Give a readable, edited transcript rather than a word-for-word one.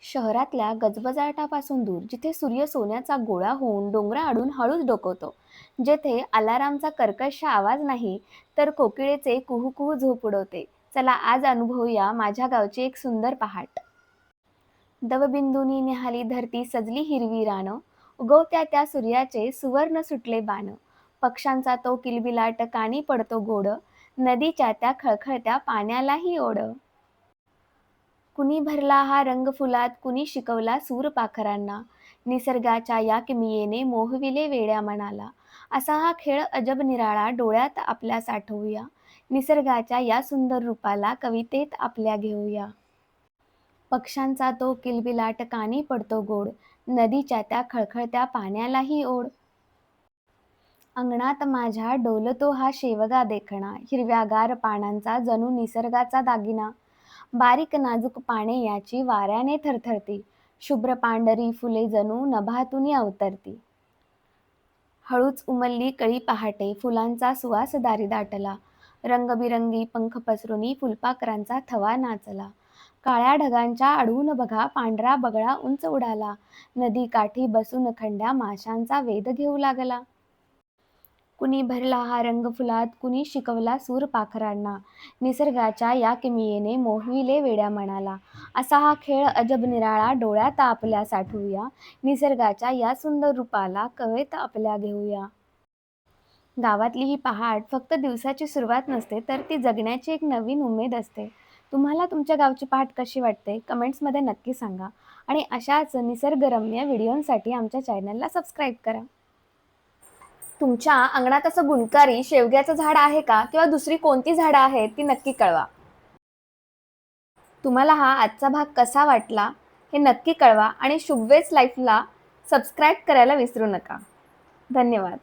शहरातल्या गजबजाटापासून दूर, जिथे सूर्य सोन्याचा गोळा होऊन डोंगराआडून हळूच डोकवतो, जेथे अलारामचा कर्कश आवाज नाही, तर कोकिळेचे कुहू झोप उडवते. चला आज अनुभवूया माझ्या गावची एक सुंदर पहाट. दवबिंदूनी निहाली धरती सजली हिरवी रानं, उगवत्या त्या सूर्याचे सुवर्ण सुटले बाण. पक्ष्यांचा तो किलबिलाट कानी पडतो गोड, नदीच्या त्या खळखळत्या पाण्यालाही ओढ. कुणी भरला हा रंग फुलात, कुणी शिकवला सूर पाखरांना, निसर्गाच्या या किमयेने मोहविले वेड्या मनाला. असा हा खेळ अजब निराळा डोळ्यात आपल्या साठवूया, निसर्गाच्या या सुंदर रूपाला कवितेत आपल्या घेऊया. पक्ष्यांचा तो किलबिलाट कानी पडतो गोड, नदीच्या त्या खळखळत्या पाण्यालाही ओढ. अंगणात माझ्या डोलतो हा शेवगा देखणा, हिरव्यागार पानांचा जणू निसर्गाचा दागिना. बारीक नाजूक पाने याची वाऱ्याने थरथरती, शुभ्र पांढरी फुले जणू नभातुनी अवतरती. हळूच उमलली कळी पहाटे, फुलांचा सुवास दारी दाटला, रंगबिरंगी पंख पसरुनी फुलपाखरांचा थवा नाचला. काळ्या ढगांच्या आढून बघा पांढरा बगळा उंच उडाला, नदी काठी बसून खंड्या माशांचा वेध घेऊ लागला. कुणी भरला हा रंग फुलात, कुणी शिकवला सूर पाखरांना, निसर्गाच्या या किमयेने मोहविले वेड्या मनाला. असा हा खेळ अजब निराळा डोळ्यात आपल्या साठवूया, निसर्गाच्या या सुंदर रूपाला कवेत आपल्या घेऊया. गावातली ही पहाट फक्त दिवसाची सुरुवात नसते, तर ती जगण्याची एक नवीन उमेद असते. तुम्हाला तुमच्या गावची पहाट कशी वाटते कमेंट्समध्ये नक्की सांगा. आणि अशाच निसर्गरम्य व्हिडिओंसाठी आमच्या चॅनलला सबस्क्राईब करा. तुमच्या अंगणात असं गुणकारी शेवग्याचं झाड आहे का, किंवा दुसरी कोणती झाडं आहेत ती नक्की कळवा. तुम्हाला हा आजचा भाग कसा वाटला हे नक्की कळवा आणि शुभवेज लाईफला सबस्क्राईब करायला विसरू नका. धन्यवाद.